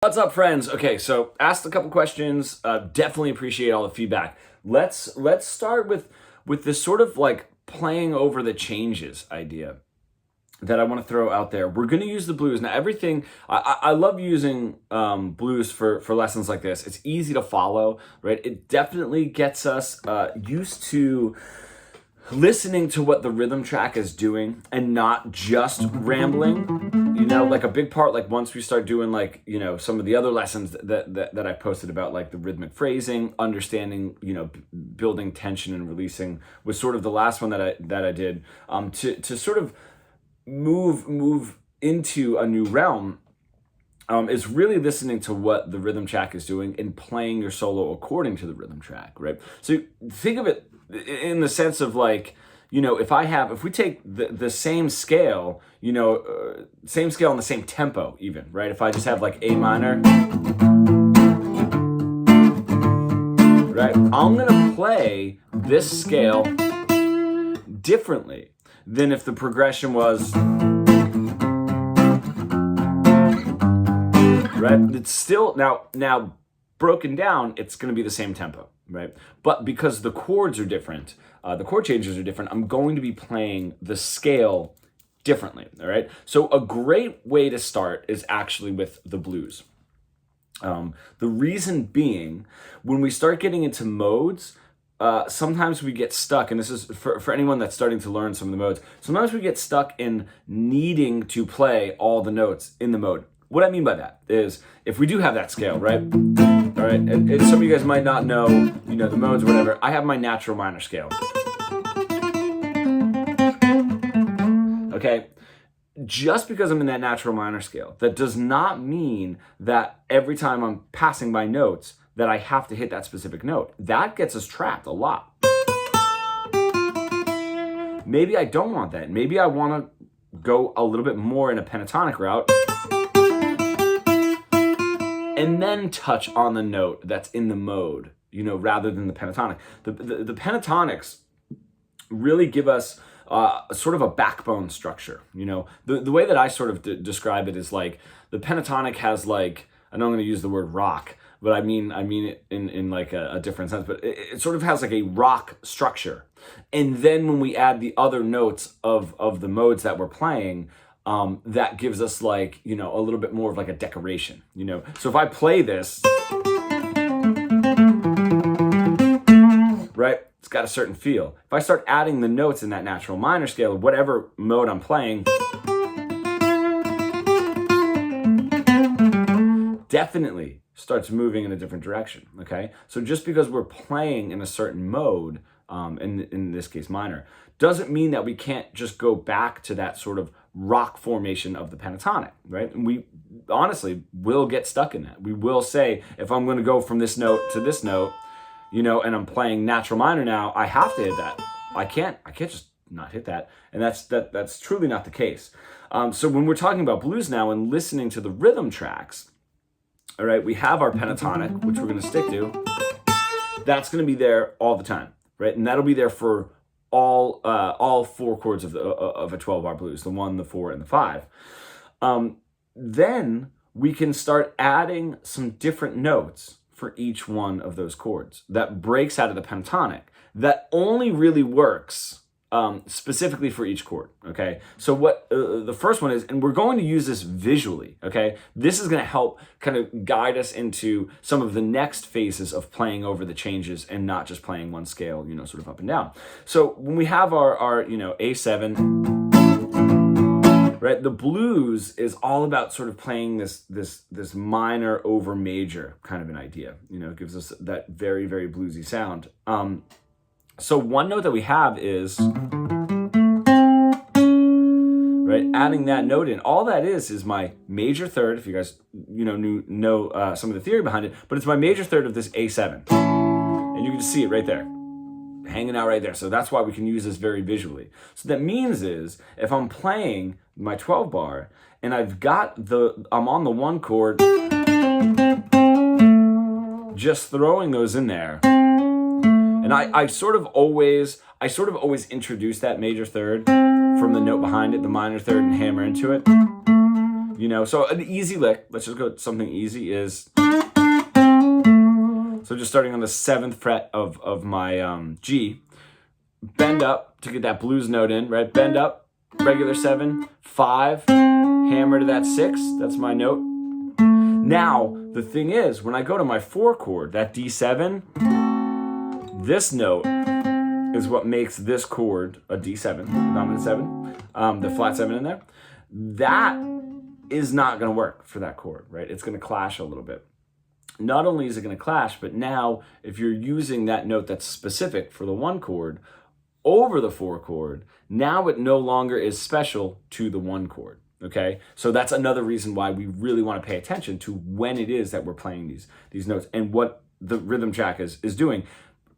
What's up, friends? Okay, so asked a couple questions. Definitely appreciate all the feedback. Let's start with this sort of like playing over the changes idea that I want to throw out there. We're going to use the blues now. Everything I love using blues for lessons like this. It's easy to follow, right? It definitely gets us used to listening to what the rhythm track is doing and not just rambling. Like a big part, like once we start doing like, some of the other lessons that I posted about, like the rhythmic phrasing, understanding, building tension and releasing was sort of the last one that I did, to sort of move into a new realm. Is really listening to what the rhythm track is doing and playing your solo according to the rhythm track, right? So think of it in the sense of like, if we take the same scale, same scale and the same tempo even, right? If I just have like A minor, right? I'm gonna play this scale differently than if the progression was, right? It's still, now broken down, it's gonna be the same tempo, right? But because the chords are different, the chord changes are different, I'm going to be playing the scale differently, all right? So a great way to start is actually with the blues. The reason being, when we start getting into modes, sometimes we get stuck, and this is for anyone that's starting to learn some of the modes, sometimes we get stuck in needing to play all the notes in the mode. What I mean by that is, if we do have that scale, right? All right, and some of you guys might not know, the modes or whatever. I have my natural minor scale. Okay, just because I'm in that natural minor scale, that does not mean that every time I'm passing by notes that I have to hit that specific note. That gets us trapped a lot. Maybe I don't want that. Maybe I want to go a little bit more in a pentatonic route and then touch on the note that's in the mode, rather than the pentatonic. The pentatonics really give us sort of a backbone structure. The way that I sort of describe it is like the pentatonic has like, I know I'm going to use the word rock, but I mean it in like a different sense, but it sort of has like a rock structure. And then when we add the other notes of the modes that we're playing, that gives us like, a little bit more of like a decoration, So if I play this, right, it's got a certain feel. If I start adding the notes in that natural minor scale of whatever mode I'm playing, definitely starts moving in a different direction, okay? So just because we're playing in a certain mode, in this case minor, doesn't mean that we can't just go back to that sort of rock formation of the pentatonic, right? And we honestly will get stuck in that. We will say, if I'm gonna go from this note to this note, and I'm playing natural minor now, I have to hit that. I can't just not hit that. And that's truly not the case. So when we're talking about blues now and listening to the rhythm tracks, all right, we have our pentatonic, which we're gonna stick to. That's gonna be there all the time, right? And that'll be there for all four chords of a 12-bar blues, the 1, the 4, and the 5. Then we can start adding some different notes for each one of those chords that breaks out of the pentatonic. That only really works specifically for each chord, okay? So what the first one is, and we're going to use this visually, okay? This is gonna help kind of guide us into some of the next phases of playing over the changes and not just playing one scale, sort of up and down. So when we have our A7, right, the blues is all about sort of playing this minor over major kind of an idea. It gives us that very, very bluesy sound. So one note that we have is, right, adding that note in. All that is my major third, if you guys, know some of the theory behind it, but it's my major third of this A7. And you can just see it right there, hanging out right there. So that's why we can use this very visually. So that means is, if I'm playing my 12 bar and I'm on the one chord, just throwing those in there, and I sort of always introduce that major third from the note behind it, the minor third, and hammer into it. You know, so an easy lick, let's just go with something easy, is, so just starting on the 7th fret of my G, bend up to get that blues note in, right? Bend up, regular 7, 5, hammer to that 6, that's my note. Now, the thing is, when I go to my 4 chord, that D7, this note is what makes this chord a D7, dominant 7, the flat 7 in there. That is not going to work for that chord, right? It's going to clash a little bit. Not only is it going to clash, but now if you're using that note that's specific for the 1 chord over the 4 chord, now it no longer is special to the 1 chord. Okay, so that's another reason why we really want to pay attention to when it is that we're playing these notes and what the rhythm track is doing.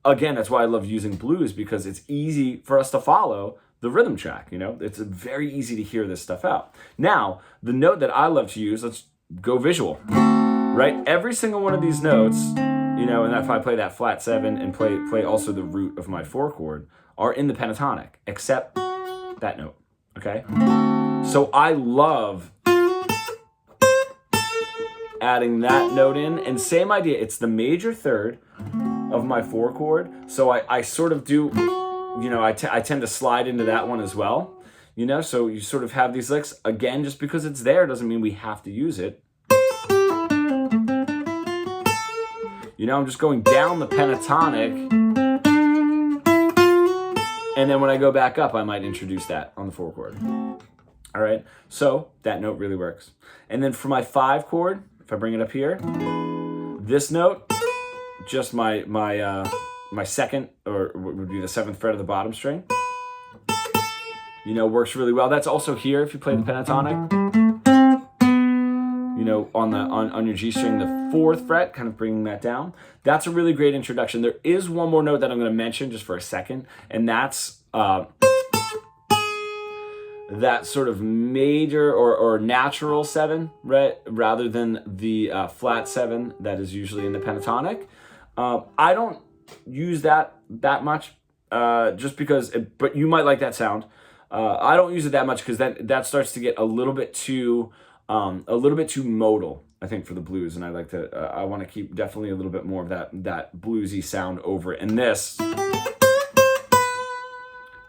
Again, that's why I love using blues, because it's easy for us to follow the rhythm track. You know, it's very easy to hear this stuff out. Now, the note that I love to use, let's go visual, right? Every single one of these notes, you know, and if I play that flat 7 and play also the root of my 4 chord, are in the pentatonic, except that note, okay? So I love adding that note in, and same idea, it's the major 3rd of my 4 chord, so I sort of do, you know, I tend to slide into that one as well, you know, so you sort of have these licks. Again, just because it's there doesn't mean we have to use it. You know, I'm just going down the pentatonic, and then when I go back up, I might introduce that on the 4 chord. All right, so that note really works. And then for my 5 chord, if I bring it up here, this note, just my 2nd, or would be the 7th fret of the bottom string, you know, works really well. That's also here if you play the pentatonic, you know, on your G string, the 4th fret, kind of bringing that down. That's a really great introduction. There is one more note that I'm going to mention just for a second, and that's that sort of major or natural 7, right, rather than the flat 7 that is usually in the pentatonic. I don't use that much, just because, but you might like that sound. I don't use it that much because that starts to get a little bit too modal, I think, for the blues, and I like to I want to keep definitely a little bit more of that bluesy sound over it. And this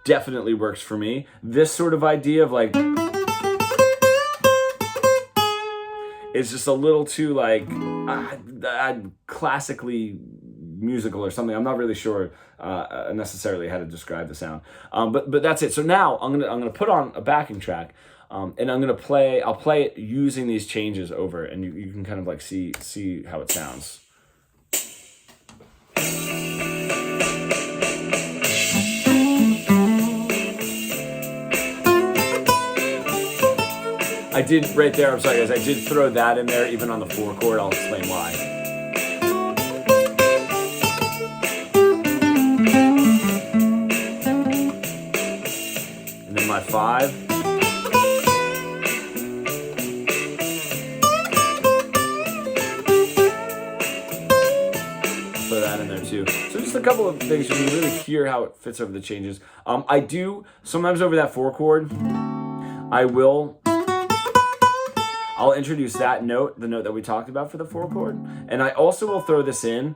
definitely works for me. This sort of idea of like, it's just a little too like classically musical or something. I'm not really sure necessarily how to describe the sound, but that's it. So now I'm gonna put on a backing track, and I'll play it using these changes over it, and you can kind of like see how it sounds. I did right there, I'm sorry guys, I did throw that in there even on the 4 chord. I'll explain why. And then my 5. Throw that in there too. So just a couple of things, you can really hear how it fits over the changes. I do, sometimes over that 4 chord, I'll introduce that note, the note that we talked about for the 4 chord. And I also will throw this in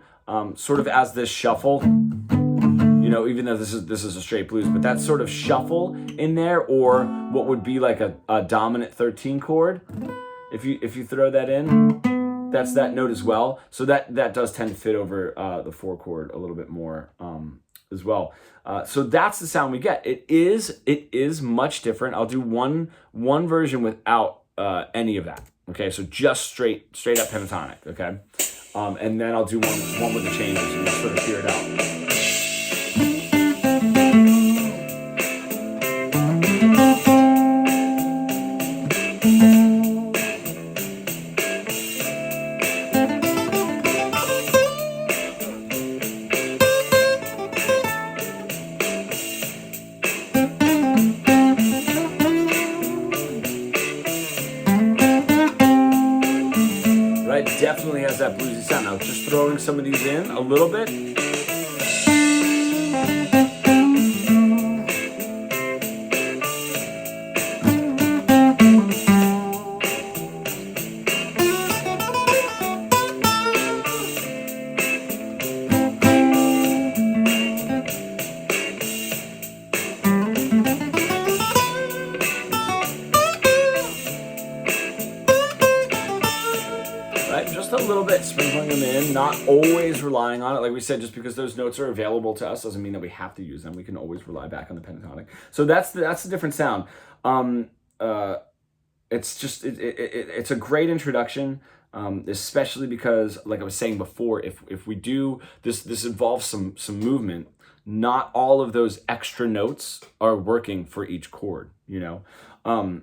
sort of as this shuffle, you know, even though this is a straight blues, but that sort of shuffle in there, or what would be like a dominant 13 chord. If you throw that in, that's that note as well. So that does tend to fit over the 4 chord a little bit more as well. So that's the sound we get. It is much different. I'll do one version without any of that. Okay, so just straight up pentatonic. Okay, and then I'll do one with the changes, and you'll sort of hear it out. Definitely has that bluesy sound. Now, just throwing some of these in a little bit. right? Just a little bit, sprinkling them in, not always relying on it. Like we said, just because those notes are available to us doesn't mean that we have to use them. We can always rely back on the pentatonic. So that's the different sound. It's just it's a great introduction, especially because, like I was saying before, if we do this involves some movement. Not all of those extra notes are working for each chord, you know. And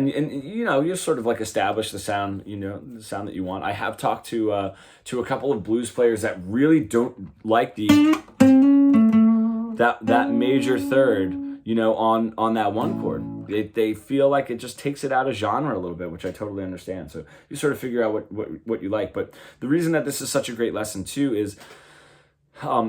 you know, you sort of like establish the sound, you know, the sound that you want. I have talked to a couple of blues players that really don't like that major third, you know, on that one chord. They feel like it just takes it out of genre a little bit, which I totally understand. So you sort of figure out what you like. But the reason that this is such a great lesson too is,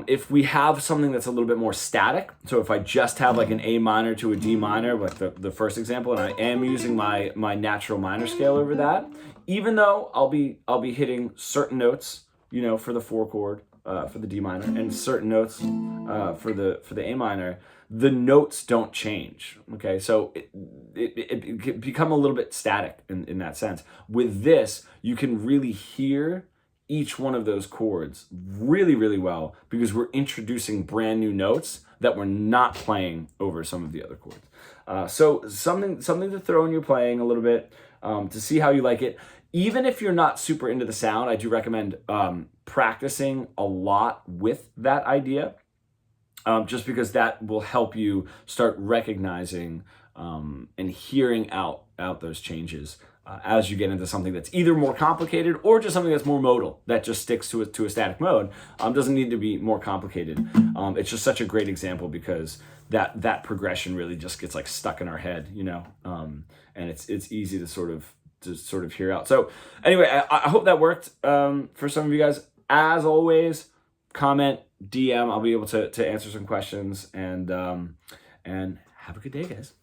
if we have something that's a little bit more static, so if I just have like an A minor to a D minor, like the first example, and I am using my natural minor scale over that, even though I'll be hitting certain notes, you know, for the 4 chord, for the D minor, and certain notes for the A minor, the notes don't change. Okay, so it can become a little bit static in that sense. With this, you can really hear each one of those chords really, really well, because we're introducing brand new notes that we're not playing over some of the other chords. So something to throw in your playing a little bit, to see how you like it. Even if you're not super into the sound, I do recommend practicing a lot with that idea, just because that will help you start recognizing and hearing out those changes as you get into something that's either more complicated or just something that's more modal, that just sticks to a static mode. Doesn't need to be more complicated. It's just such a great example because that progression really just gets like stuck in our head, you know, and it's easy to sort of hear out. So anyway, I hope that worked for some of you guys. As always, comment, DM. I'll be able to answer some questions, and have a good day, guys.